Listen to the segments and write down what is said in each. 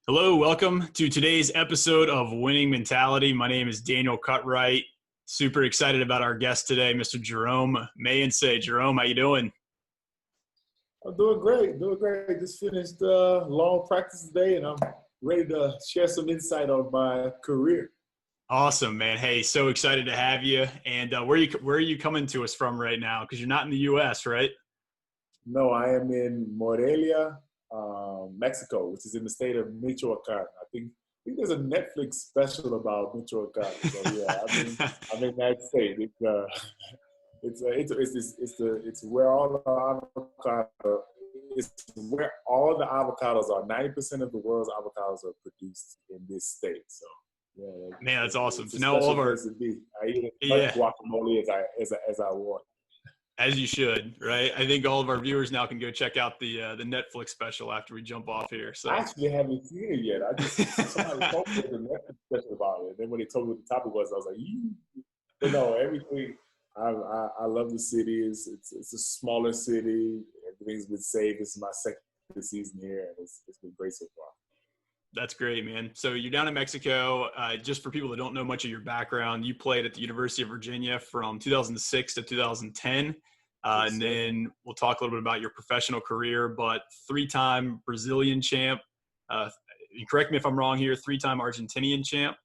Hello, welcome to today's episode of Winning Mentality. My name is Daniel Cutright. Super excited about our guest today, Mr. Jerome Meyinsse. Jerome, how you doing? I'm doing great. Just finished long practice today, and I'm ready to share some insight on my career. Awesome, man. Hey, so excited to have you. And where are you coming to us from right now? Because you're not in the U.S., right? No, I am in Morelia, Mexico, which is in the state of Michoacan. I think there's a Netflix special about Michoacan. So yeah, I'm in that state. It's where all the avocado. It's where all the avocados are. 90% of the world's avocados are produced in this state. So yeah, Man, that's awesome. it's So a now all of special our place to be. I eat as much yeah, guacamole as I want. as you should, right? I think all of our viewers now can go check out the Netflix special after we jump off here. I So actually haven't seen it yet. Somebody told me the Netflix special about it. And then when they told me what the topic was, I was like, But no, everything. I love the city. It's a smaller city. Everything's been safe. This is my second season here, and it's been great so far. that's great, man. So you're down in Mexico. Just for people that don't know much of your background, you played at the University of Virginia from 2006 to 2010. Yes, And sir. then we'll talk a little bit about your professional career, but three-time Brazilian champ. Correct me if I'm wrong here, three-time Argentinian champ.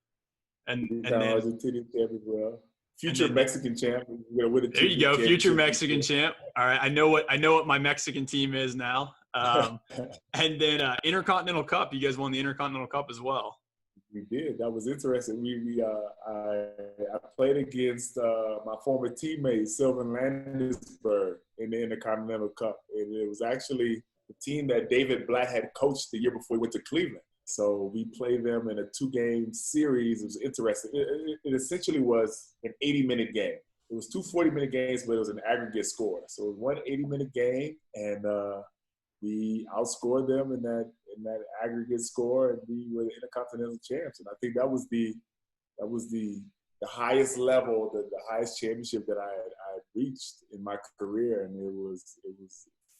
And Three-time then Argentinian champ as well. and Future then Mexican champ. We're gonna win a there you go, future championship. Mexican champ. All right, I know what my Mexican team is now. And then Intercontinental Cup. You guys won the Intercontinental Cup as well. We did. That was interesting. I played against my former teammate Sylvan Landisberg in the Intercontinental Cup, and it was actually the team that David Blatt had coached the year before he went to Cleveland. So we played them in a 2-game series. It was interesting. It essentially was an 80-minute game. It was two 40-minute games, but it was an aggregate score. So it was one 80-minute game, and we outscored them in that aggregate score, and we were the Intercontinental champs. And I think that was the highest level, the highest championship that I had reached in my career, and it was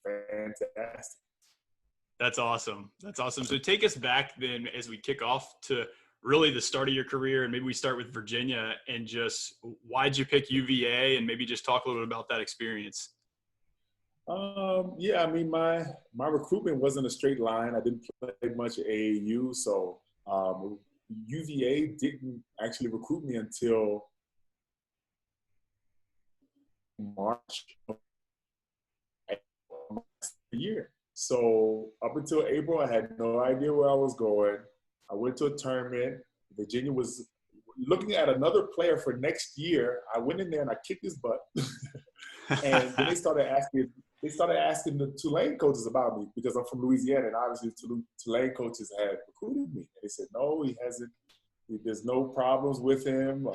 fantastic. That's awesome. That's awesome. So take us back then as we kick off to really the start of your career, and maybe we start with Virginia, and just why'd you pick UVA, and maybe just talk a little bit about that experience. Yeah, I mean, my recruitment wasn't a straight line. I didn't play much AAU, so UVA didn't actually recruit me until March of the year. So up until April, I had no idea where I was going. I went to a tournament. Virginia was looking at another player for next year. I went in there and I kicked his butt. And then they started asking the Tulane coaches about me because I'm from Louisiana, and obviously Tulane coaches had recruited me. And they said, no, he hasn't. There's no problems with him.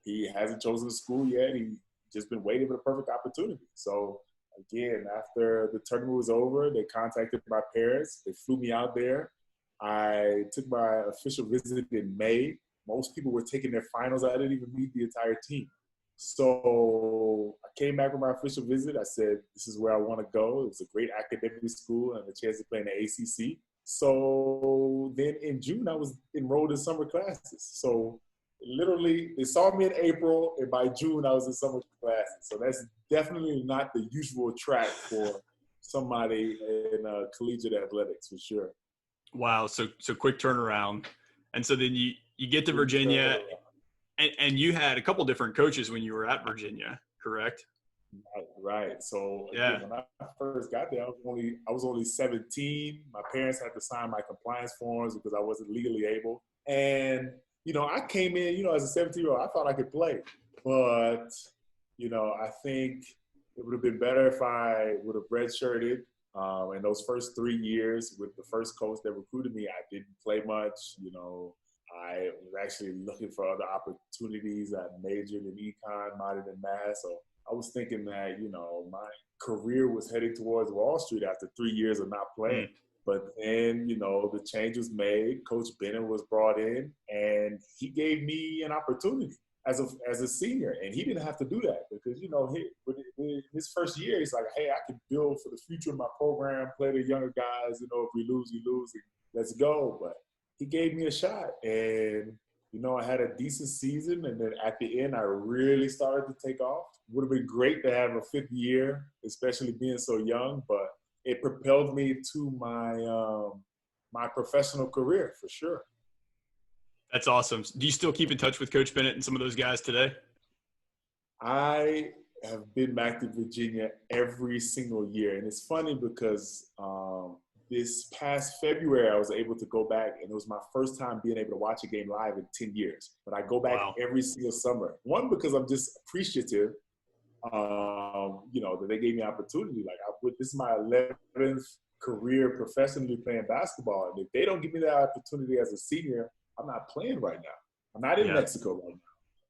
He hasn't chosen a school yet. He's just been waiting for the perfect opportunity. So again, after the tournament was over, they contacted my parents. They flew me out there. I took my official visit in May. Most people were taking their finals. I didn't even meet the entire team. So I came back from my official visit. I said, this is where I want to go. It was a great academic school and a chance to play in the ACC. So then in June, I was enrolled in summer classes. So literally, they saw me in April, and by June, I was in summer classes. So that's definitely not the usual track for somebody in collegiate athletics, for sure. Wow. So quick turnaround. And so then you get to Virginia, and you had a couple different coaches when you were at Virginia, correct? Right. So Yeah. again, when I first got there, I was only 17. My parents had to sign my compliance forms because I wasn't legally able. And I came in, as a 17-year-old, I thought I could play. But, I think it would have been better if I would have redshirted. In those first 3 years with the first coach that recruited me, I didn't play much. I was actually looking for other opportunities. I majored in econ, minored in math. So I was thinking that, my career was heading towards Wall Street after 3 years of not playing. But then, the change was made. Coach Bennett was brought in, and he gave me an opportunity. as a senior, and he didn't have to do that because his first year, he's like, hey, I can build for the future of my program, play the younger guys. If we lose, we lose, and let's go. But he gave me a shot, and I had a decent season, and then at the end, I really started to take off. Would have been great to have a fifth year, especially being so young, but it propelled me to my professional career for sure. That's awesome. Do you still keep in touch with Coach Bennett and some of those guys today? I have been back to Virginia every single year. And it's funny because this past February, I was able to go back, and it was my first time being able to watch a game live in 10 years. But I go back every single summer. One, because I'm just appreciative, that they gave me opportunity. This is my 11th career professionally playing basketball. And if they don't give me that opportunity as a senior, I'm not playing right now. I'm not in Mexico right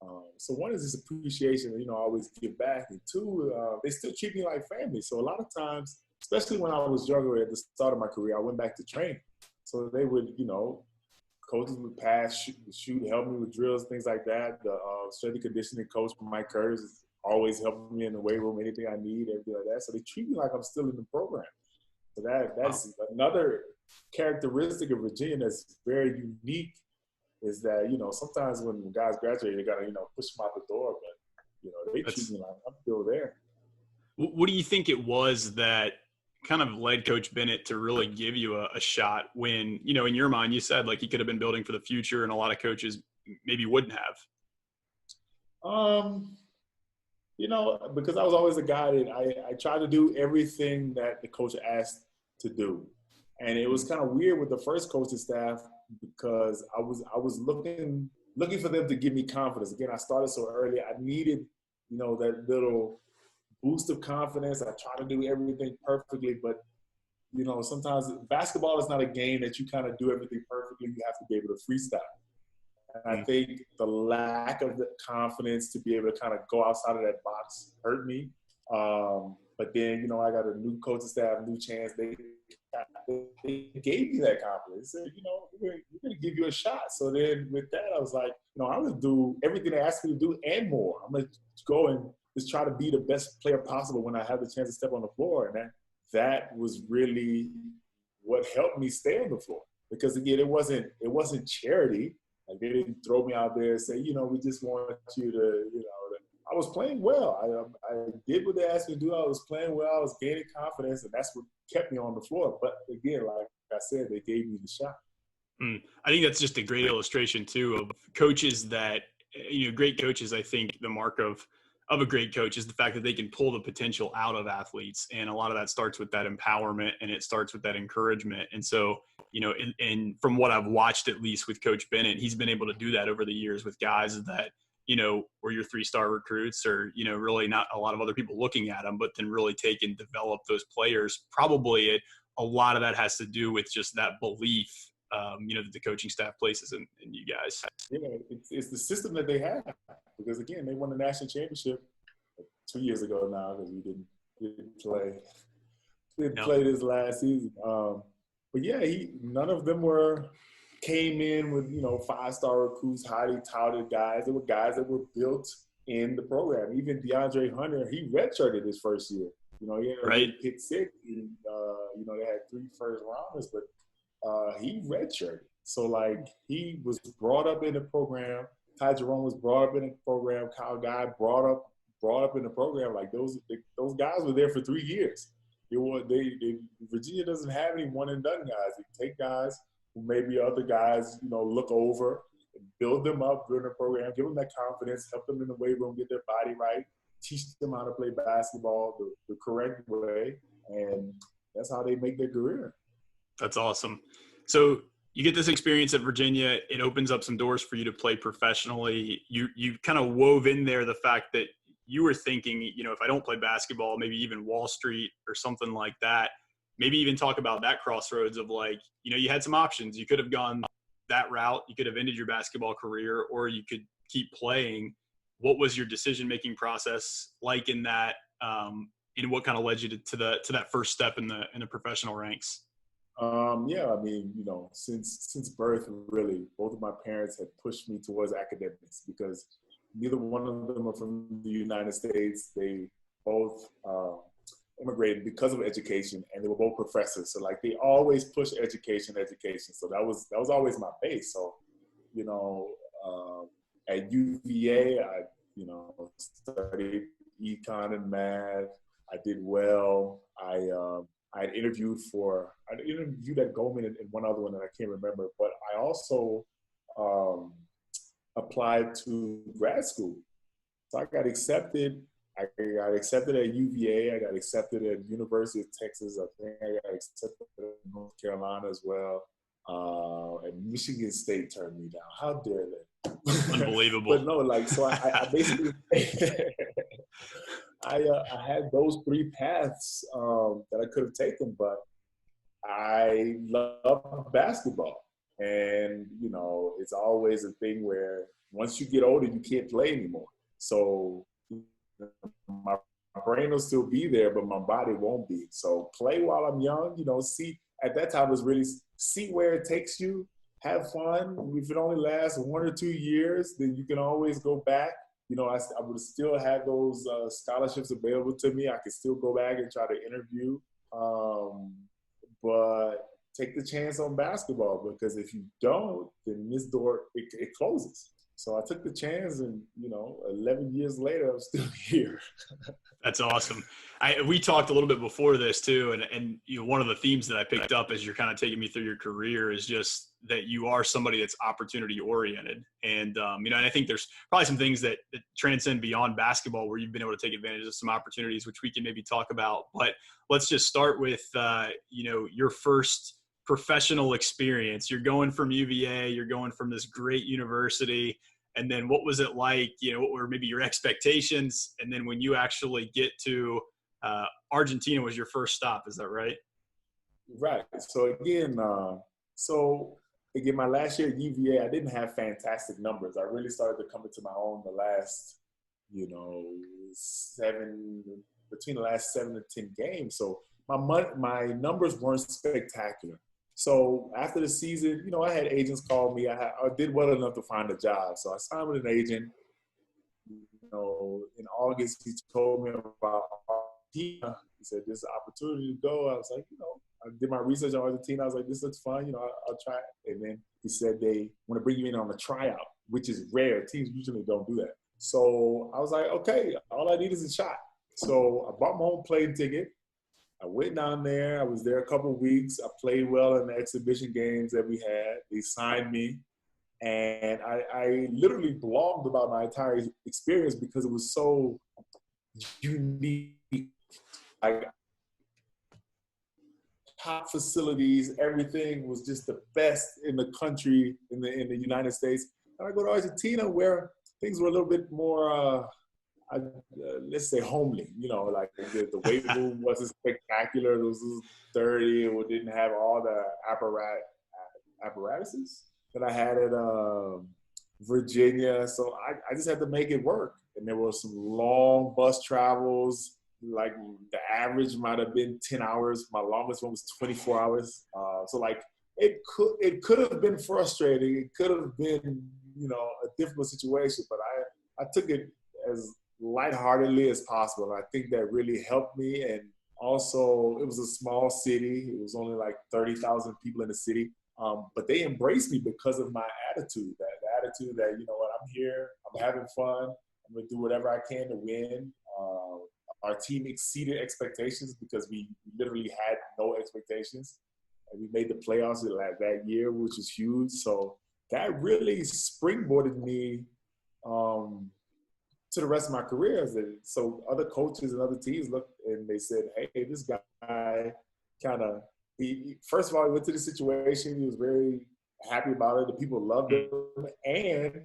now. So one is this appreciation, I always give back. And two, they still treat me like family. So a lot of times, especially when I was younger at the start of my career, I went back to train. So they would, coaches would pass, shoot, help me with drills, things like that. The strength and conditioning coach, Mike Curtis, is always helping me in the weight room, anything I need, everything like that. So they treat me like I'm still in the program. So that's another characteristic of Virginia that's very unique. Is that, sometimes when guys graduate, they got to, push them out the door. But, they treat me like I'm still there. What do you think it was that kind of led Coach Bennett to really give you a shot when, in your mind, you said like he could have been building for the future and a lot of coaches maybe wouldn't have? Because I was always a guy that I tried to do everything that the coach asked to do. And it was kind of weird with the first coaching staff because I was looking for them to give me confidence. Again, I started so early. I needed, that little boost of confidence. I try to do everything perfectly, but, sometimes basketball is not a game that you kind of do everything perfectly. You have to be able to freestyle. And I think the lack of the confidence to be able to kind of go outside of that box hurt me. But then, I got a new coaching staff, new chance. They gave me that confidence. They said, we're going to give you a shot. So then with that, I was like, I'm going to do everything they asked me to do and more. I'm going to go and just try to be the best player possible when I have the chance to step on the floor. And that was really what helped me stay on the floor. Because again, it wasn't charity. Like they didn't throw me out there and say, we just want you to, I was playing well. I did what they asked me to do. I was playing well. I was gaining confidence, and that's what kept me on the floor. But again, like I said, they gave me the shot. I think that's just a great illustration too of coaches that, great coaches. I think the mark of a great coach is the fact that they can pull the potential out of athletes. And a lot of that starts with that empowerment and it starts with that encouragement. And so, and from what I've watched, at least with Coach Bennett, he's been able to do that over the years with guys that, were your 3-star recruits or, really not a lot of other people looking at them, but then really take and develop those players. Probably a lot of that has to do with just that belief, that the coaching staff places in you guys. Yeah, it's the system that they have. Because, again, they won the national championship 2 years ago now because we didn't play. Play this last season. But, yeah, none of them came in with, 5-star recruits, highly touted guys. They were guys that were built in the program. Even DeAndre Hunter, he redshirted his first year. He had pick 6. And, they had 3 first-rounders, but he redshirted. So, he was brought up in the program. Ty Jerome was brought up in the program. Kyle Guy brought up in the program. Those guys were there for 3 years. Virginia doesn't have any one-and-done guys. They take guys who maybe other guys, look over, and build them up during the program, give them that confidence, help them in the weight room, get their body right, teach them how to play basketball the correct way, and that's how they make their career. That's awesome. So you get this experience at Virginia. It opens up some doors for you to play professionally. You kind of wove in there the fact that you were thinking, if I don't play basketball, maybe even Wall Street or something like that. Maybe even talk about that crossroads of you had some options. You could have gone that route. You could have ended your basketball career, or you could keep playing. What was your decision-making process like in that? And what kind of led you to that first step in the professional ranks? Since birth, really, both of my parents had pushed me towards academics because neither one of them are from the United States. They both immigrated because of education, and they were both professors. So like they always push education. So that was always my base. So, you know, at UVA, I, you know, studied econ and math. I did well. I interviewed at Goldman and one other one that I can't remember, but I also applied to grad school. So I got accepted. I got accepted at UVA. I got accepted at University of Texas. I think I got accepted at North Carolina as well. And Michigan State turned me down. How dare they? Unbelievable. But no, like, so I basically, I had those three paths that I could have taken, but I love basketball. And, you know, it's always a thing where once you get older, you can't play anymore. So my brain will still be there, but my body won't be. So play while I'm young, you know, see, at that time it was really see where it takes you, have fun. If it only lasts 1 or 2 years, then you can always go back. You know, I would still have those scholarships available to me. I could still go back and try to interview. But take the chance on basketball, because if you don't, then this door, it closes. So I took the chance, and, you know, 11 years later, I'm still here. That's awesome. We talked a little bit before this too, and you know, one of the themes that I picked up as you're kind of taking me through your career is just that you are somebody that's opportunity oriented, and you know, and I think there's probably some things that transcend beyond basketball where you've been able to take advantage of some opportunities, which we can maybe talk about. But let's just start with you know, your first professional experience. You're going from UVA, you're going from this great university. And then what was it like, you know, what were maybe your expectations? And then when you actually get to Argentina was your first stop, is that right? Right. So again, my last year at UVA, I didn't have fantastic numbers. I really started to come into my own the last, you know, between the last 7 to 10 games. So my numbers weren't spectacular. So after the season, you know, I had agents call me. I did well enough to find a job. So I signed with an agent. You know, in August, he told me about Argentina. He said, "This is an opportunity to go." I was like, you know, I did my research on Argentina. I was like, "This looks fun. You know, I'll try it." And then he said they want to bring you in on a tryout, which is rare. Teams usually don't do that. So I was like, okay, all I need is a shot. So I bought my own plane ticket. I went down there. I was there a couple of weeks. I played well in the exhibition games that we had. They signed me. And I literally blogged about my entire experience because it was so unique. Like, top facilities, everything was just the best in the country, in the United States. And I go to Argentina where things were a little bit more let's say homely, you know, like the weight room wasn't spectacular. It was dirty. It didn't have all the apparatuses that I had at Virginia. So I just had to make it work. And there were some long bus travels. Like the average might have been 10 hours. My longest one was 24 hours. So like it could have been frustrating. It could have been, you know, a difficult situation, but I took it as lightheartedly as possible. And I think that really helped me. And also, it was a small city. It was only like 30,000 people in the city. But they embraced me because of my attitude. The attitude that, you know what, I'm here. I'm having fun. I'm going to do whatever I can to win. Our team exceeded expectations because we literally had no expectations. And we made the playoffs that year, which was huge. So that really springboarded me to the rest of my career. So other coaches and other teams looked and they said, hey, this guy kind of, first of all, he went to the situation. He was very happy about it. The people loved him, and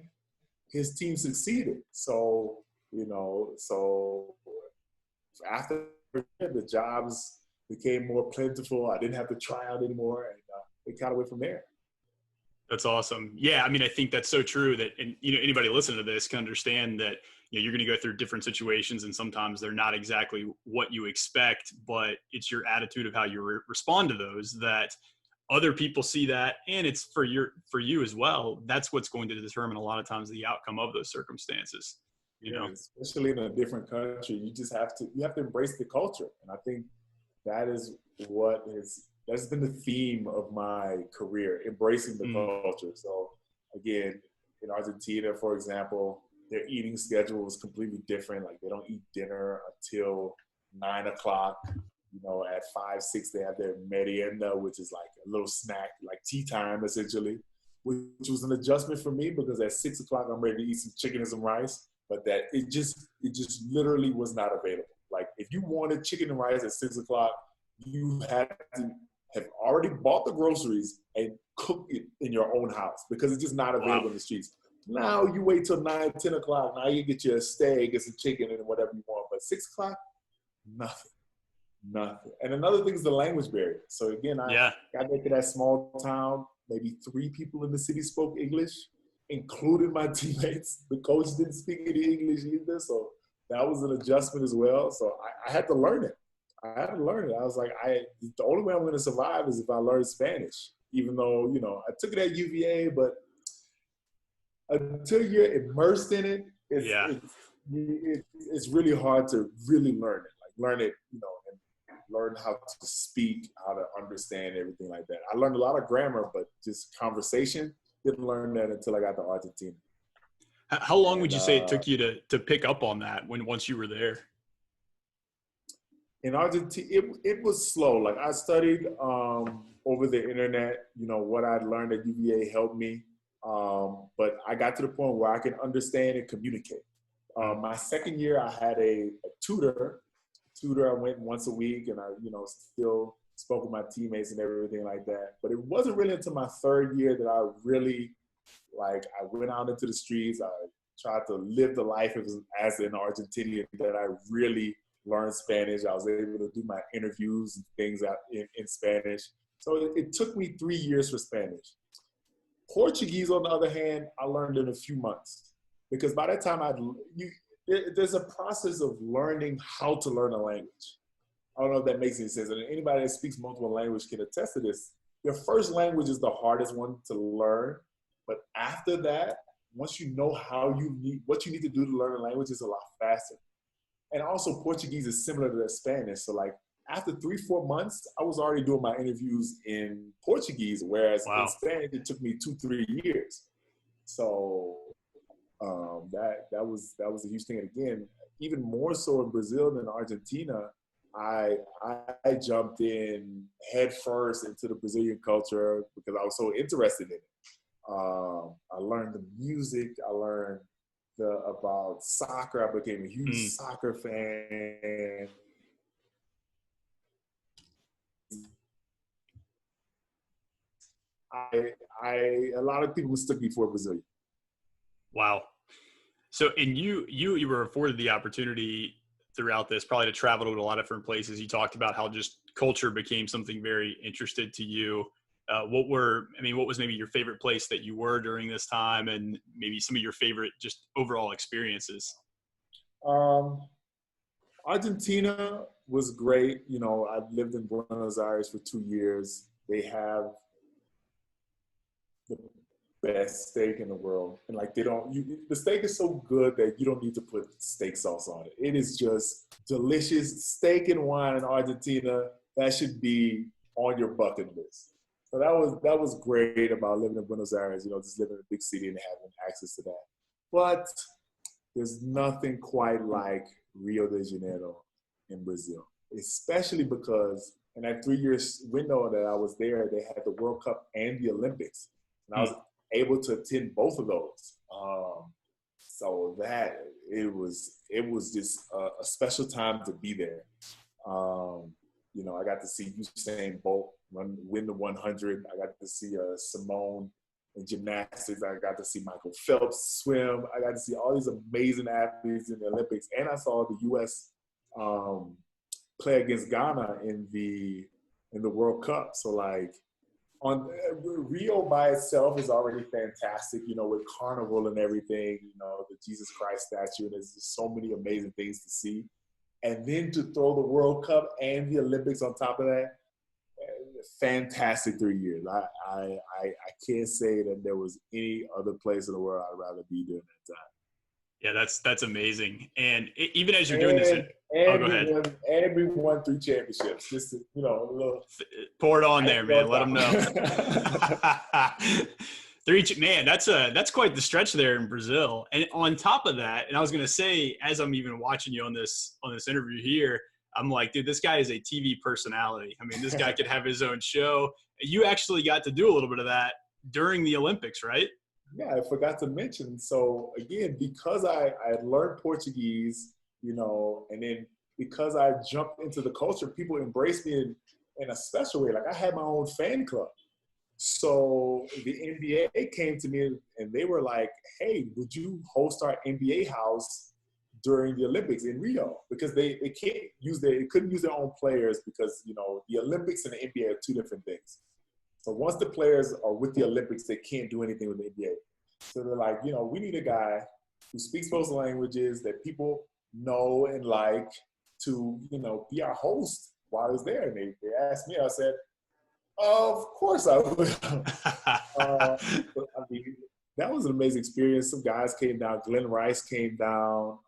his team succeeded. So, you know, so after the jobs became more plentiful, I didn't have to try out anymore, and it kind of went from there. That's awesome. Yeah, I mean, I think that's so true that, and you know, anybody listening to this can understand that, you know, you're going to go through different situations, and sometimes they're not exactly what you expect, but it's your attitude of how you respond to those that other people see that, and it's for you as well. That's what's going to determine a lot of times the outcome of those circumstances. you know? Especially in a different country, you have to embrace the culture. And I think that is that's been the theme of my career, embracing the culture. So again, in Argentina, for example, their eating schedule is completely different. Like they don't eat dinner until 9 o'clock. You know, at 5, 6, they have their merienda, which is like a little snack, like tea time essentially, which was an adjustment for me because at 6 o'clock I'm ready to eat some chicken and some rice. But that it just literally was not available. Like if you wanted chicken and rice at 6 o'clock, you had to have already bought the groceries and cook it in your own house because it's just not available in the streets. Now you wait till 9, 10 o'clock. Now you get your steak and some chicken and whatever you want. But 6 o'clock, nothing. And another thing is the language barrier. So again, I got into that small town. Maybe 3 people in the city spoke English, including my teammates. The coach didn't speak any English either. So that was an adjustment as well. So I had to learn it. I was like, the only way I'm going to survive is if I learn Spanish, even though, you know, I took it at UVA, but until you're immersed in it, it's really hard to really learn it. Like learn it, you know, and learn how to speak, how to understand everything like that. I learned a lot of grammar, but just conversation, didn't learn that until I got to Argentina. How long would you say it took you to pick up on that once you were there? In Argentina, it was slow. Like I studied over the internet. You know, what I'd learned at UVA helped me. But I got to the point where I could understand and communicate. My second year, I had a tutor. I went once a week, and I, you know, still spoke with my teammates and everything like that. But it wasn't really until my third year that I really, I went out into the streets. I tried to live the life as an Argentinian that I really learned Spanish. I was able to do my interviews and things out in Spanish. So it took me 3 years for Spanish. Portuguese, on the other hand, I learned in a few months because by that time there's a process of learning how to learn a language. I don't know if that makes any sense. And anybody that speaks multiple languages can attest to this. Your first language is the hardest one to learn, but after that, once you know what you need to do to learn a language, is a lot faster. And also Portuguese is similar to Spanish. So like after 3-4 months, I was already doing my interviews in Portuguese, whereas in Spanish, it took me 2-3 years. So that was a huge thing. And again, even more so in Brazil than Argentina, I jumped in head first into the Brazilian culture because I was so interested in it. I learned the music. I learned about soccer. I became a huge soccer fan. A lot of people mistook me for a Brazilian. Wow. So, and you were afforded the opportunity throughout this probably to travel to a lot of different places. You talked about how just culture became something very interested to you. What was maybe your favorite place that you were during this time, and maybe some of your favorite just overall experiences? Argentina was great. You know, I've lived in Buenos Aires for 2 years. They have the best steak in the world. And like the steak is so good that you don't need to put steak sauce on it. It is just delicious. Steak and wine in Argentina, that should be on your bucket list. So that was great about living in Buenos Aires, you know, just living in a big city and having access to that. But there's nothing quite like Rio de Janeiro in Brazil, especially because in that 3 years window that I was there, they had the World Cup and the Olympics. And I was able to attend both of those. So that it was just a special time to be there. You know, I got to see Usain Bolt win the 100. I got to see Simone in gymnastics. I got to see Michael Phelps swim. I got to see all these amazing athletes in the Olympics. And I saw the U.S. Play against Ghana in the World Cup. So like, on Rio by itself is already fantastic, you know, with Carnival and everything, you know, the Jesus Christ statue, and there's just so many amazing things to see. And then to throw the World Cup and the Olympics on top of that, fantastic 3 years. I can't say that there was any other place in the world I'd rather be during that time. Yeah, that's amazing. And even as you're doing this, And oh, go ahead. we won 3 championships. Just to, a little Pour it on there, man. Let them know. Man, that's quite the stretch there in Brazil. And on top of that, and I was gonna say, as I'm even watching you on this interview here, I'm like, dude, this guy is a TV personality. I mean, this guy could have his own show. You actually got to do a little bit of that during the Olympics, right? Yeah, I forgot to mention. So again, because I had learned Portuguese, and then because I jumped into the culture, people embraced me in a special way. Like I had my own fan club. So the NBA came to me and they were like, "Hey, would you host our NBA house during the Olympics in Rio?" Because they couldn't use their own players because the Olympics and the NBA are 2 different things. So once the players are with the Olympics, they can't do anything with the NBA. So they're like, we need a guy who speaks both languages that people know and like to, be our host while he's there. And they asked me, I said, of course I will. But, I mean, that was an amazing experience. Some guys came down. Glenn Rice came down.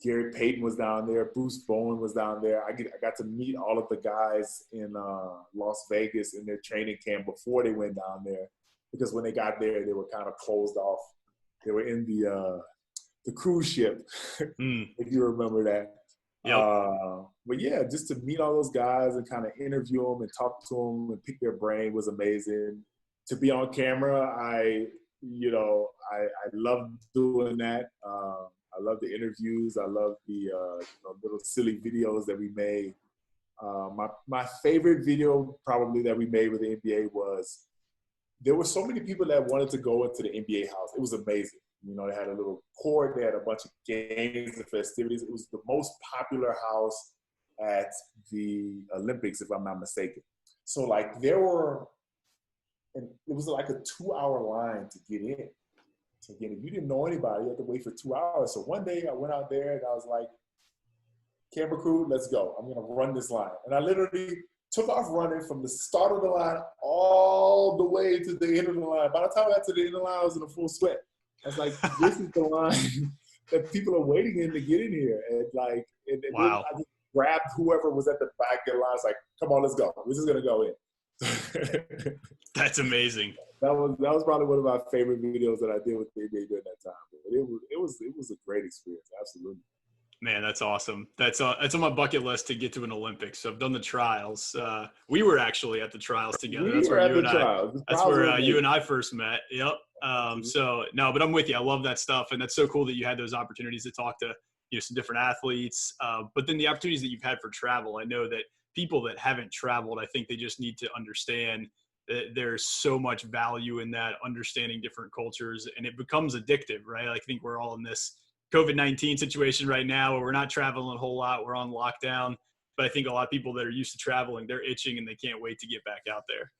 Gary Payton was down there. Bruce Bowen was down there. I got to meet all of the guys in Las Vegas in their training camp before they went down there, because when they got there, they were kind of closed off. They were in the cruise ship, if you remember that. Yep. But yeah, just to meet all those guys and kind of interview them and talk to them and pick their brain was amazing. To be on camera, I love doing that. I love the interviews. I love the little silly videos that we made. My favorite video probably that we made with the NBA was, there were so many people that wanted to go into the NBA house. It was amazing. They had a little court. They had a bunch of games and festivities. It was the most popular house at the Olympics, if I'm not mistaken. So like it was like a 2-hour line to get in. So again, if you didn't know anybody, you had to wait for 2 hours. So one day I went out there and I was like, camera crew, let's go. I'm going to run this line. And I literally took off running from the start of the line all the way to the end of the line. By the time I got to the end of the line, I was in a full sweat. I was like, this is the line that people are waiting in to get in here. And like, Wow. I just grabbed whoever was at the back of the line. I was like, come on, let's go. We're just going to go in. That's amazing. That was probably one of my favorite videos that I did with the NBA during that time. But it was a great experience, absolutely. Man, that's awesome. That's on my bucket list to get to an Olympics. So I've done the trials. We were actually at the trials together. That's where you and I first met. Yep. So no, but I'm with you. I love that stuff, and that's so cool that you had those opportunities to talk to some different athletes. But then the opportunities that you've had for travel. I know that people that haven't traveled, I think they just need to understand that there's so much value in that, understanding different cultures, and it becomes addictive, right? I think we're all in this COVID-19 situation right now where we're not traveling a whole lot. We're on lockdown. But I think a lot of people that are used to traveling, they're itching and they can't wait to get back out there.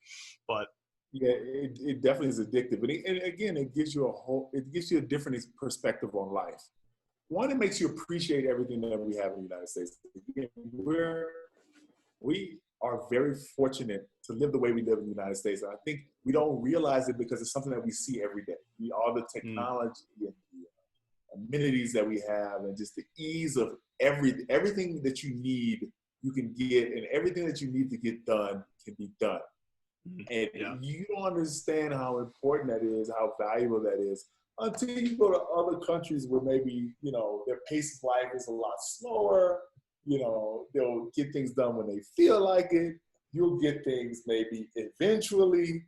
But yeah, it definitely is addictive. And again, it gives you a different perspective on life. One, it makes you appreciate everything that we have in the United States. Again, we are very fortunate to live the way we live in the United States. And I think we don't realize it because it's something that we see every day. All the technology and the amenities that we have, and just the ease of everything that you need, you can get, and everything that you need to get done can be done. And you don't understand how important that is, how valuable that is, until you go to other countries where maybe, their pace of life is a lot slower. They'll get things done when they feel like it. You'll get things maybe eventually.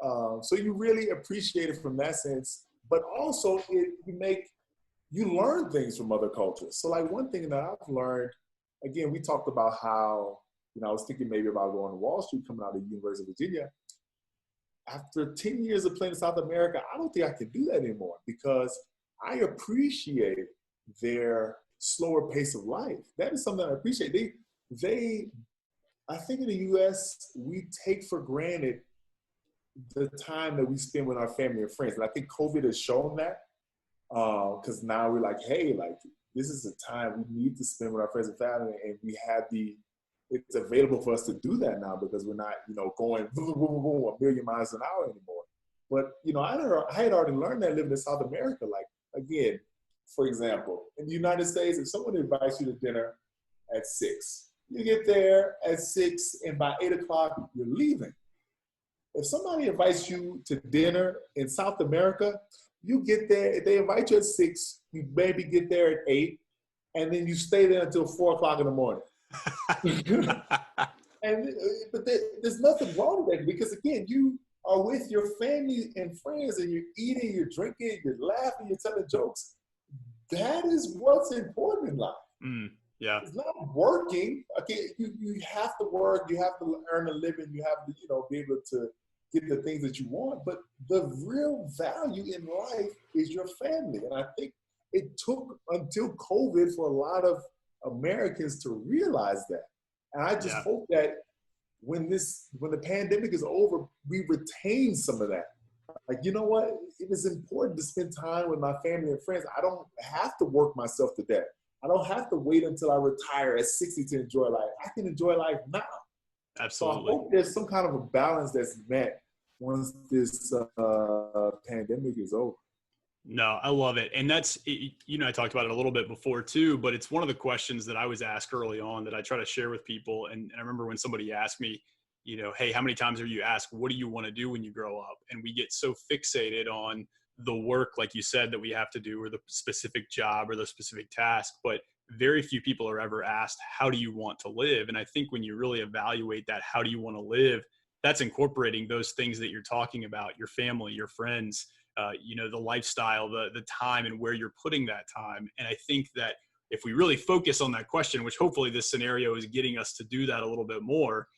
So you really appreciate it from that sense. But also you learn things from other cultures. So like one thing that I've learned, again, we talked about how, I was thinking maybe about going to Wall Street coming out of the University of Virginia. After 10 years of playing in South America, I don't think I can do that anymore, because I appreciate their slower pace of life. That is something I appreciate. I think in the U.S., we take for granted the time that we spend with our family and friends. And I think COVID has shown that, because now we're like, hey, like, this is the time we need to spend with our friends and family, and we have it's available for us to do that now, because we're not, going boom, boom, boom, boom, a million miles an hour anymore. But, I had already learned that living in South America. Like again, for example, in the United States, if someone invites you to dinner at 6, you get there at 6, and by 8 o'clock, you're leaving. If somebody invites you to dinner in South America, you get there, if they invite you at 6, you maybe get there at 8, and then you stay there until 4 o'clock in the morning. But there's nothing wrong with that, because again, you are with your family and friends, and you're eating, you're drinking, you're laughing, you're telling jokes. That is what's important in life. Yeah. It's not working. Okay, you have to work, you have to earn a living, you have to, be able to get the things that you want. But the real value in life is your family. And I think it took until COVID for a lot of Americans to realize that. And I just hope that when the pandemic is over, we retain some of that. Like, you know what? It is important to spend time with my family and friends. I don't have to work myself to death. I don't have to wait until I retire at 60 to enjoy life. I can enjoy life now. Absolutely. So I hope there's some kind of a balance that's met once this pandemic is over. No, I love it. And that's, I talked about it a little bit before too, but it's one of the questions that I was asked early on that I try to share with people. And I remember when somebody asked me, hey, how many times are you asked, what do you want to do when you grow up? And we get so fixated on the work, like you said, that we have to do, or the specific job or the specific task, but very few people are ever asked, how do you want to live? And I think when you really evaluate that, how do you want to live, that's incorporating those things that you're talking about, your family, your friends, the lifestyle, the time, and where you're putting that time. And I think that if we really focus on that question, which hopefully this scenario is getting us to do that a little bit more,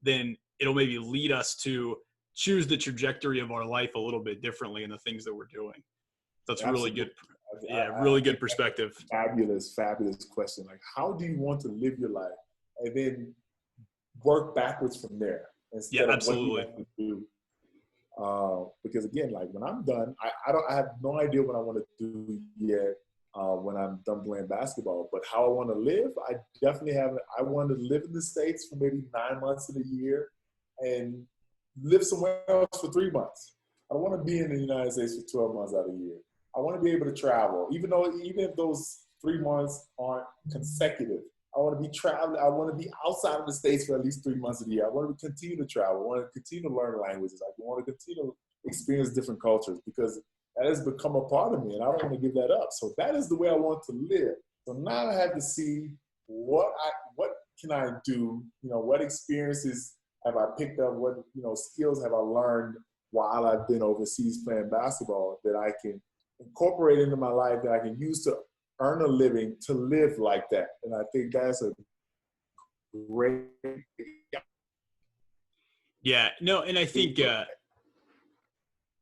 then it'll maybe lead us to choose the trajectory of our life a little bit differently in the things that we're doing. That's really good. Yeah, really good perspective. Fabulous question. Like, how do you want to live your life? And then work backwards from there instead of what you want to do. Because again, like when I'm done, I have no idea what I want to do yet when I'm done playing basketball. But how I want to live, I definitely have. I want to live in the States for maybe 9 months in a year, and live somewhere else for 3 months. I don't want to be in the United States for 12 months out of the year. I want to be able to travel, even if those 3 months aren't consecutive. I want to be traveling. I want to be outside of the States for at least 3 months of the year. I want to continue to travel. I want to continue to learn languages. I want to continue to experience different cultures, because that has become a part of me, and I don't want to give that up. So that is the way I want to live. So now I have to see what can I do? What experiences have I picked up? What skills have I learned while I've been overseas playing basketball that I can incorporate into my life, that I can use to earn a living, to live like that. And I think that's a great. Yeah, no, and I think,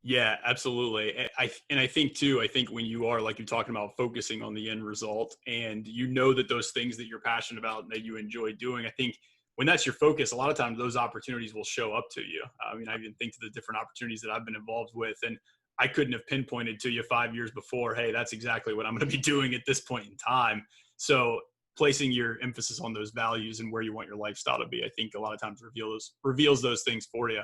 yeah, absolutely. I think too, when you are, like you're talking about, focusing on the end result, and that those things that you're passionate about and that you enjoy doing, I think when that's your focus, a lot of times those opportunities will show up to you. I mean, I even think to the different opportunities that I've been involved with, and I couldn't have pinpointed to you 5 years before, hey, that's exactly what I'm going to be doing at this point in time. So placing your emphasis on those values and where you want your lifestyle to be, I think a lot of times reveals those things for you.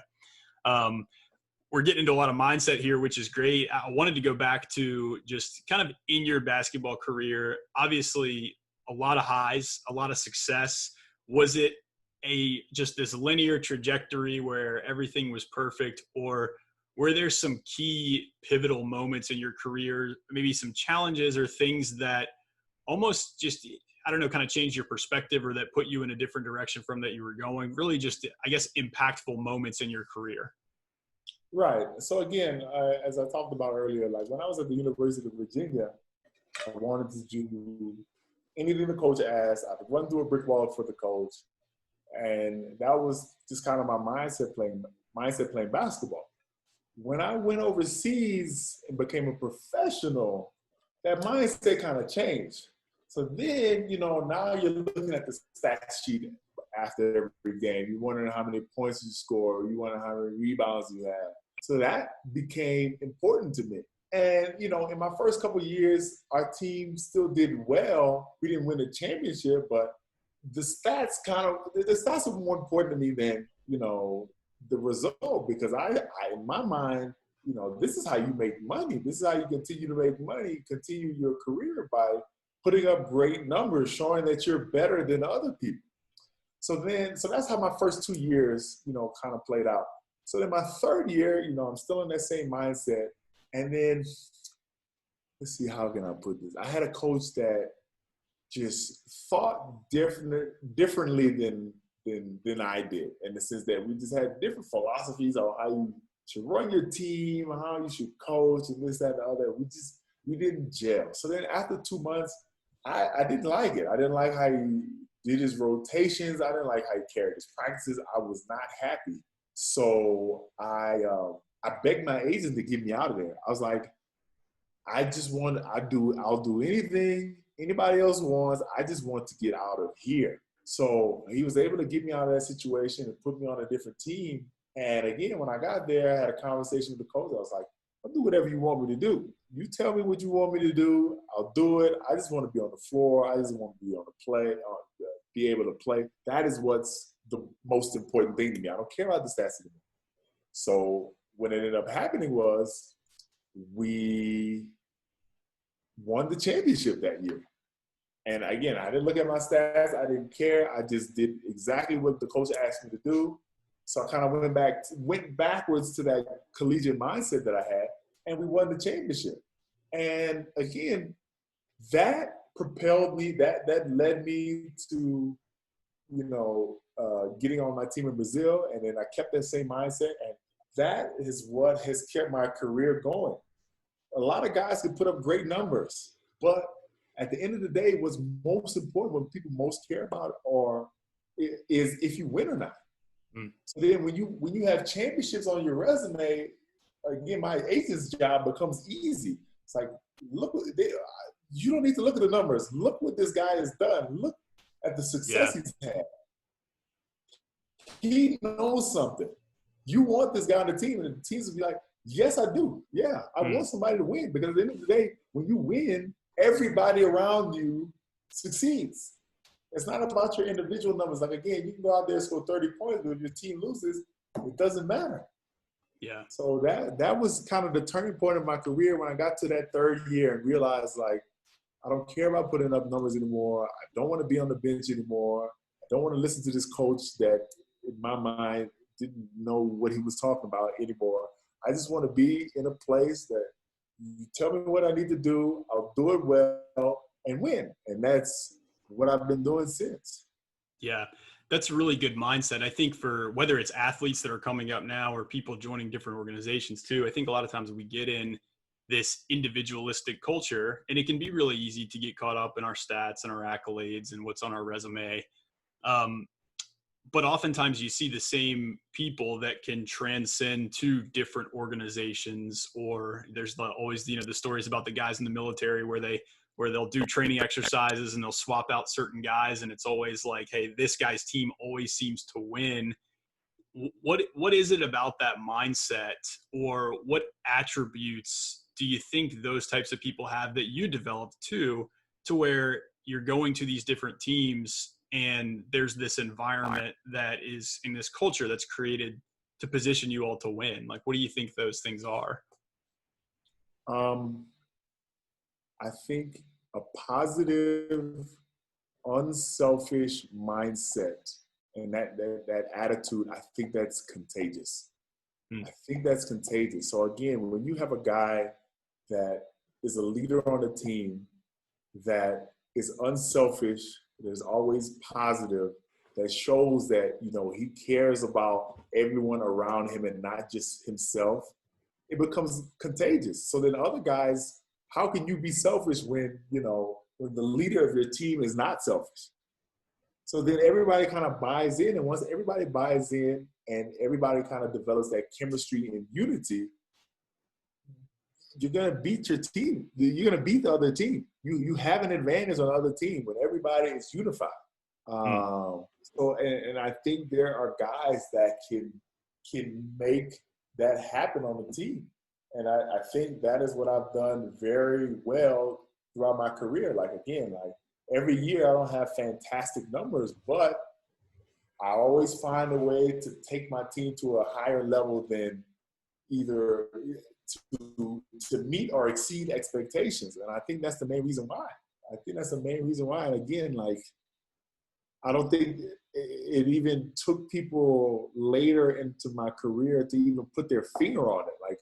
We're getting into a lot of mindset here, which is great. I wanted to go back to just kind of in your basketball career, obviously a lot of highs, a lot of success. Was it just this linear trajectory where everything was perfect, or were there some key pivotal moments in your career, maybe some challenges or things that almost just, kind of changed your perspective, or that put you in a different direction from that you were going? Really just, I guess, impactful moments in your career. Right. So again, as I talked about earlier, like when I was at the University of Virginia, I wanted to do anything the coach asked. I would run through a brick wall for the coach. And that was just kind of my mindset playing basketball. When I went overseas and became a professional, that mindset kind of changed. So then, now you're looking at the stats sheet after every game. You're wondering how many points you score. You wonder how many rebounds you have. So that became important to me. And, in my first couple of years, our team still did well. We didn't win the championship, but the stats are more important to me than, the result, because I in my mind, this is how you make money. This is how you continue to make money, continue your career by putting up great numbers, showing that you're better than other people. So that's how my first 2 years, kind of played out. So then my third year, I'm still in that same mindset. And then, let's see, how can I put this? I had a coach that just thought differently than I did, in the sense that we just had different philosophies on how you should run your team, how you should coach, and this, that, and the other. We didn't gel. So then after 2 months, I didn't like it. I didn't like how he did his rotations. I didn't like how he carried his practices. I was not happy. So I begged my agent to get me out of there. I was like, I'll do anything anybody else wants. I just want to get out of here. So he was able to get me out of that situation and put me on a different team. And again, when I got there, I had a conversation with the coach. I was like, I'll do whatever you want me to do. You tell me what you want me to do, I'll do it. I just want to be on the floor. I just want to be on the play, be able to play. That is what's the most important thing to me. I don't care about the stats anymore. So what ended up happening was we won the championship that year. And again, I didn't look at my stats. I didn't care. I just did exactly what the coach asked me to do. So I kind of went backwards to that collegiate mindset that I had, and we won the championship. And again, that propelled me, that led me to, getting on my team in Brazil. And then I kept that same mindset. And that is what has kept my career going. A lot of guys can put up great numbers, but at the end of the day, what's most important, what people most care about is if you win or not. So then when you have championships on your resume, again, my agent's job becomes easy. It's like, you don't need to look at the numbers. Look what this guy has done. Look at the success he's had. He knows something. You want this guy on the team, and the teams will be like, yes, I do. Yeah, I want somebody to win, because at the end of the day, when you win, everybody around you succeeds. It's not about your individual numbers. Like, again, you can go out there and score 30 points, but if your team loses, it doesn't matter. Yeah. So that was kind of the turning point of my career when I got to that third year and realized, like, I don't care about putting up numbers anymore. I don't want to be on the bench anymore. I don't want to listen to this coach that, in my mind, didn't know what he was talking about anymore. I just want to be in a place that you tell me what I need to do, I'll do it well and win. And that's what I've been doing since. Yeah, that's a really good mindset. I think for whether it's athletes that are coming up now or people joining different organizations too, I think a lot of times we get in this individualistic culture, and it can be really easy to get caught up in our stats and our accolades and what's on our resume. But oftentimes you see the same people that can transcend to different organizations, or there's always the stories about the guys in the military where they'll do training exercises and they'll swap out certain guys, and it's always like, hey, this guy's team always seems to win. What is it about that mindset, or what attributes do you think those types of people have that you developed too, to where you're going to these different teams and there's this environment that is in this culture that's created to position you all to win? Like, what do you think those things are? I think a positive, unselfish mindset and that attitude, I think that's contagious. I think that's contagious. So again, when you have a guy that is a leader on the team, that is unselfish, that is always positive, that shows that, he cares about everyone around him and not just himself, it becomes contagious. So then other guys, how can you be selfish when the leader of your team is not selfish? So then everybody kind of buys in, and once everybody buys in and everybody kind of develops that chemistry and unity, you're going to beat your team. You're going to beat the other team. You have an advantage on the other team when everybody is unified. And I think there are guys that can make that happen on the team. And I think that is what I've done very well throughout my career. Like, again, every year I don't have fantastic numbers, but I always find a way to take my team to a higher level than either to meet or exceed expectations. And I think that's the main reason why. And again, like, I don't think it even took people later into my career to even put their finger on it. Like,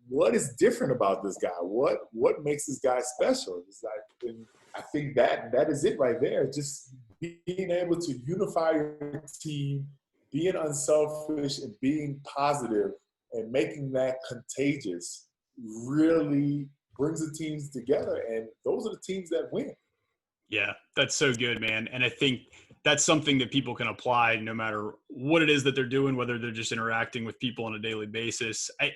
what is different about this guy? What makes this guy special? It's like, and I think that is it right there. Just being able to unify your team, being unselfish and being positive and making that contagious really brings the teams together. And those are the teams that win. Yeah, that's so good, man. And I think that's something that people can apply no matter what it is that they're doing, whether they're just interacting with people on a daily basis. I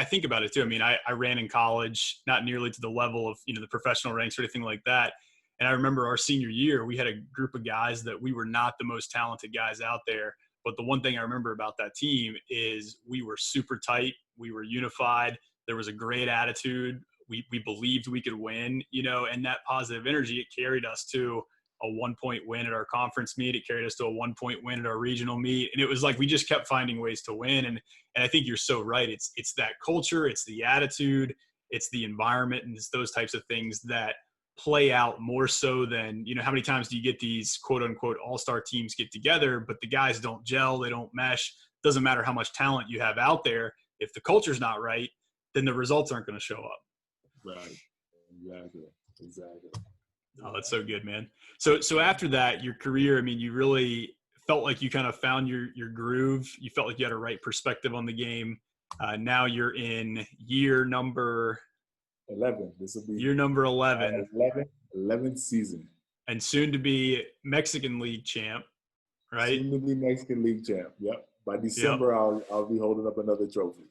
think about it too. I mean, I ran in college, not nearly to the level of, the professional ranks or anything like that. And I remember our senior year, we had a group of guys that we were not the most talented guys out there. But the one thing I remember about that team is we were super tight. We were unified. There was a great attitude. We believed we could win, and that positive energy, it carried us to a 1-point win at our conference meet. It carried us to a 1-point win at our regional meet. And it was like we just kept finding ways to win. And I think you're so right. It's that culture, it's the attitude, it's the environment, and it's those types of things that play out more so than, how many times do you get these quote unquote all-star teams get together, but the guys don't gel, they don't mesh. Doesn't matter how much talent you have out there. If the culture's not right, then the results aren't going to show up. Right. Exactly. Oh, that's so good, man. So after that, your career, I mean, you really felt like you kind of found your groove. You felt like you had a right perspective on the game. Now you're in year number 11. This will be year number 11. 11th season. And soon to be Mexican League champ, right? Soon to be Mexican League champ. Yep. By December, yep. I'll be holding up another trophy.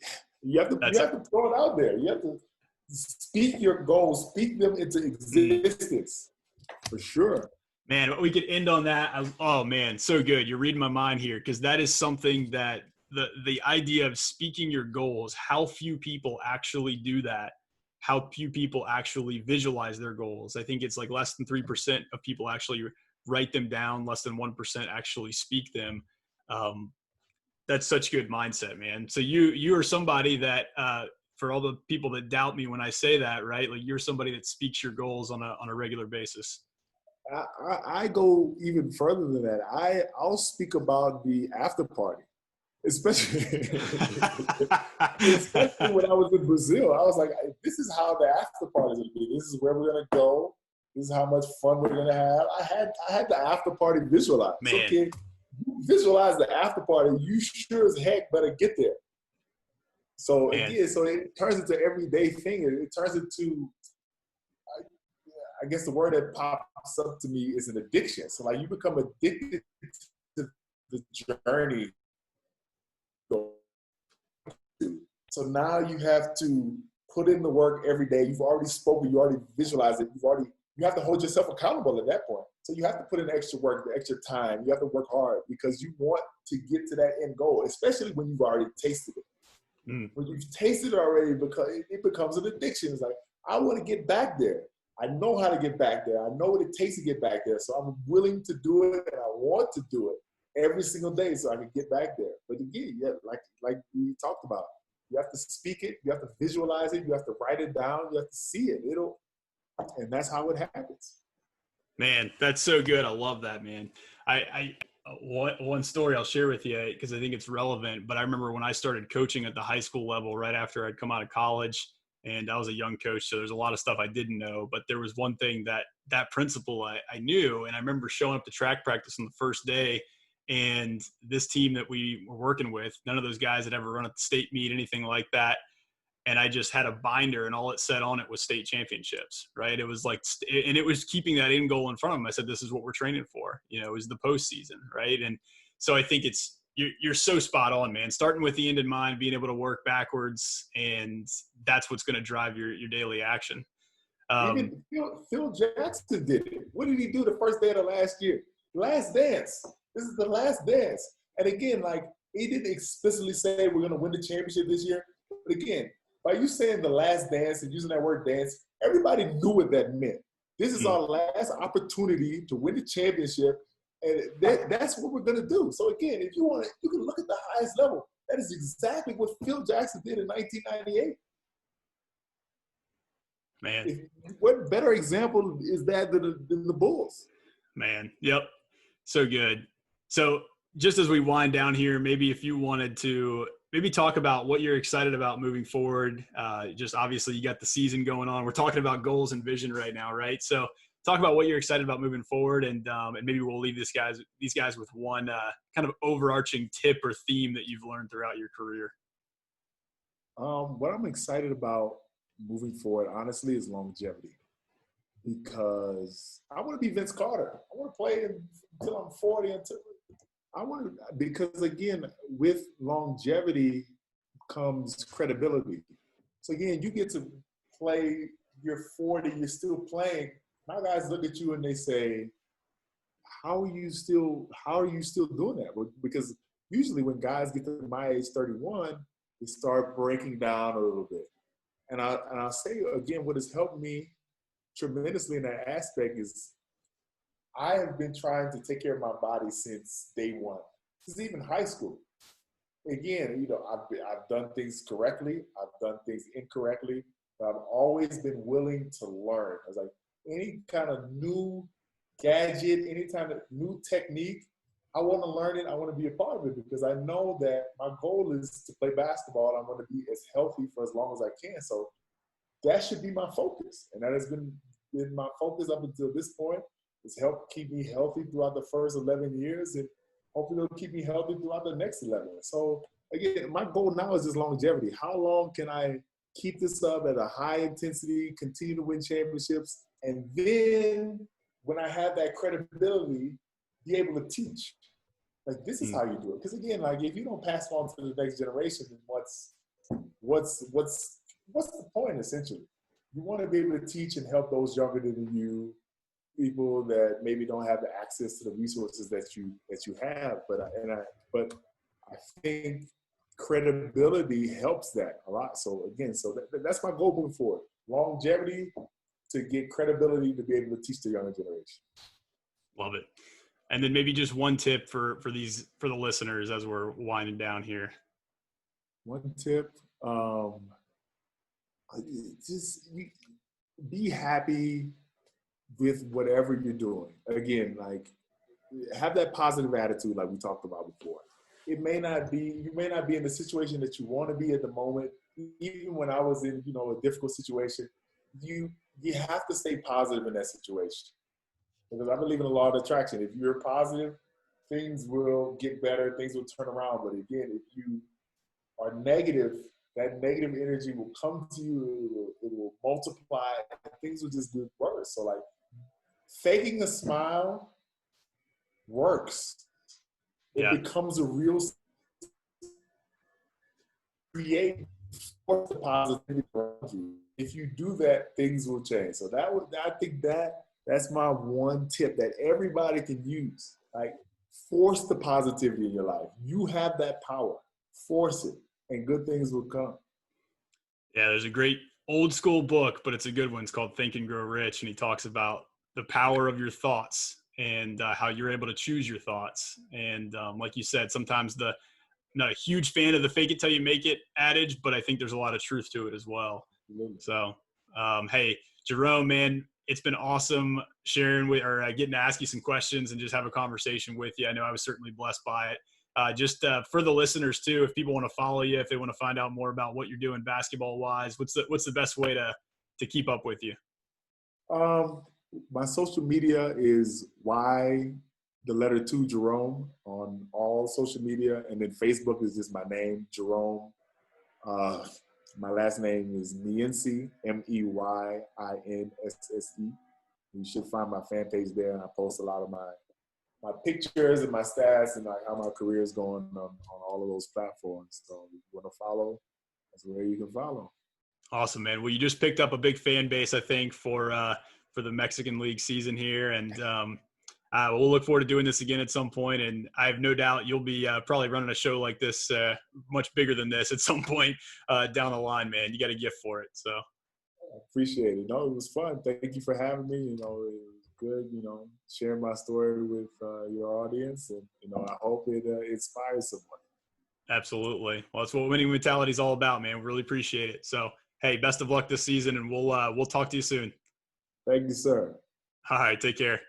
You have to throw it out there. You have to speak your goals, speak them into existence, for sure. Man, we could end on that. Oh, man, so good. You're reading my mind here, because that is something that the idea of speaking your goals, how few people actually do that, how few people actually visualize their goals. I think it's like less than 3% of people actually write them down, less than 1% actually speak them. That's such good mindset, man. So you are somebody that for all the people that doubt me when I say that, right? Like, you're somebody that speaks your goals on a regular basis. I go even further than that. I'll speak about the after party, especially when I was in Brazil. I was like, this is how the after party is going to be. This is where we're going to go. This is how much fun we're going to have. I had the after party visualized. Man. Okay, you visualize the after party, you sure as heck better get there. So it turns into an everyday thing. It turns into, I guess the word that pops up to me is an addiction. So like, you become addicted to the journey. So now you have to put in the work every day. You've already spoken, you already visualized it. You have to hold yourself accountable at that point. So you have to put in extra work, the extra time. You have to work hard because you want to get to that end goal, especially when you've already tasted it. When you've tasted it already, because it becomes an addiction. It's like, I want to get back there. I know how to get back there. I know what it takes to get back there. So I'm willing to do it, and I want to do it every single day so I can get back there. But again, like we talked about, you have to speak it, you have to visualize it, you have to write it down, you have to see it. And that's how it happens. Man, that's so good. I love that, man. One story I'll share with you, because I think it's relevant, but I remember when I started coaching at the high school level right after I'd come out of college, and I was a young coach, so there's a lot of stuff I didn't know, but there was one thing that principle I knew, and I remember showing up to track practice on the first day, and this team that we were working with, none of those guys had ever run at the state meet, anything like that. And I just had a binder, and all it said on it was state championships, right? It was like, and it was keeping that end goal in front of them. I said, this is what we're training for, is the postseason, right? And so I think you're so spot on, man. Starting with the end in mind, being able to work backwards, and that's what's going to drive your daily action. Even Phil Jackson did it. What did he do the first day of the last year? Last dance. This is the last dance. And again, like, he didn't explicitly say we're going to win the championship this year. But again, by you saying the last dance and using that word dance, everybody knew what that meant. This is our last opportunity to win the championship, and that's what we're going to do. So again, if you want, you can look at the highest level. That is exactly what Phil Jackson did in 1998. Man. What better example is that than the Bulls? Man, yep. So good. So just as we wind down here, maybe if you wanted to maybe talk about what you're excited about moving forward. Just obviously you got the season going on. We're talking about goals and vision right now, right? So talk about what you're excited about moving forward, and maybe we'll leave these guys with one kind of overarching tip or theme that you've learned throughout your career. What I'm excited about moving forward, honestly, is longevity. Because I want to be Vince Carter. I want to play until I'm 40. Because again, with longevity comes credibility. So again, you get to play. You're 40. You're still playing. My guys look at you and they say, "How are you still doing that?" Because usually when guys get to my age, 31, they start breaking down a little bit. And I'll say again, what has helped me tremendously in that aspect is I have been trying to take care of my body since day one, since even high school. Again, I've done things correctly, I've done things incorrectly, but I've always been willing to learn. I was like, any kind of new gadget, any kind of new technique, I want to learn it. I want to be a part of it because I know that my goal is to play basketball. I want to be as healthy for as long as I can. So that should be my focus. And that has been my focus up until this point. It's helped keep me healthy throughout the first 11 years. And hopefully it'll keep me healthy throughout the next 11. So again, my goal now is just longevity. How long can I keep this up at a high intensity, continue to win championships, and then when I have that credibility, be able to teach. Like, this is how you do it. Because again, like, if you don't pass on to the next generation, then what's the point, essentially? You want to be able to teach and help those younger than you, people that maybe don't have the access to the resources that you have. But I think credibility helps that a lot. So again, that's my goal moving forward. Longevity, to get credibility to be able to teach the younger generation. Love it. And then maybe just one tip for the listeners as we're winding down here. One tip, just be happy with whatever you're doing. Again, like, have that positive attitude like we talked about before. You may not be in the situation that you want to be at the moment. Even when I was in, a difficult situation, you have to stay positive in that situation. Because I believe in the law of attraction. If you're positive, things will get better, things will turn around. But again, if you are negative, that negative energy will come to you, it will multiply, and things will just get worse. So, like, faking a smile works. It becomes a real create force of positivity around you. If you do that, things will change. So I think that's my one tip that everybody can use. Like, force the positivity in your life. You have that power. Force it, and good things will come. Yeah, there's a great old school book, but it's a good one. It's called Think and Grow Rich, and he talks about the power of your thoughts and how you're able to choose your thoughts. And like you said, sometimes I'm not a huge fan of the fake it till you make it adage, but I think there's a lot of truth to it as well. Absolutely. So, hey, Jerome, man, it's been awesome sharing getting to ask you some questions and just have a conversation with you. I know I was certainly blessed by it. Just for the listeners too, if people want to follow you, if they want to find out more about what you're doing basketball wise, what's the best way to keep up with you? My social media is Jerome on all social media. And then Facebook is just my name, Jerome. My last name is Meyinsse, Meyinsse. You should find my fan page there, and I post a lot of my pictures and my stats and like how my career is going on all of those platforms. So if you want to follow, that's where you can follow. Awesome, man. Well, you just picked up a big fan base, I think, for the Mexican League season here, and we'll look forward to doing this again at some point. And I have no doubt you'll be probably running a show like this, much bigger than this, at some point down the line, man. You got a gift for it. So I appreciate it. No, it was fun. Thank you for having me. It was good, sharing my story with your audience, and I hope it inspires someone. Absolutely. Well, that's what winning mentality is all about, man. We really appreciate it. So, hey, best of luck this season, and we'll talk to you soon. Thank you, sir. All right, take care.